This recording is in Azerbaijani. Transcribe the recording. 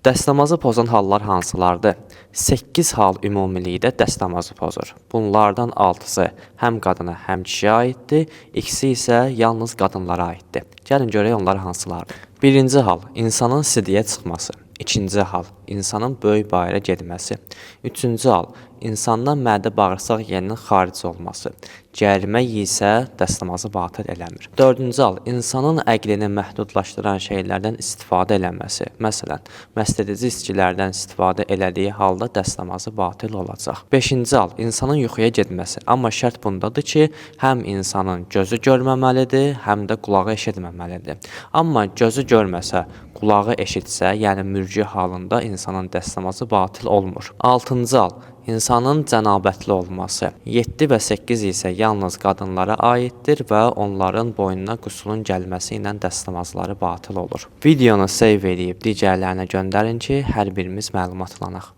Dəstəmazı pozan hallar hansılardır? 8 hal ümumilikdə dəstəmazı pozur. Bunlardan 6-sı həm qadına, həm kişiyə aiddir, ikisi isə yalnız qadınlara aiddir. Gəlin görək onlar hansılardır. Birinci hal, insanın sidiyə çıxması. İkinci hal, insanın böyük bayıra getməsi. Üçüncü hal, insandan mədə-bağırsaq yenidən xaric olması. Gərimək isə dəstəmazı batıl eləmir. Dördüncü hal, insanın əqlini məhdudlaşdıran şeylərdən istifadə eləməsi. Məsələn, məstedici içkilərdən istifadə elədiyi halda dəstəmazı batıl olacaq. Beşinci hal, insanın yuxuya getməsi. Amma şərt bundadır ki, həm insanın gözü görməməlidir, həm də qulağı eşitməməlidir. Amma gözü görməsə, qulağı eşitsə, yəni mürci halında insanın dəstəmazı batıl olmur. Altıncı hal, insanın cənabətli olması. 7 və 8 isə yalnız qadınlara aiddir və onların boynuna qusulun gəlməsi ilə dəstəmazları batıl olur. Videonu save edib digərlərinə göndərin ki, hər birimiz məlumatlanaq.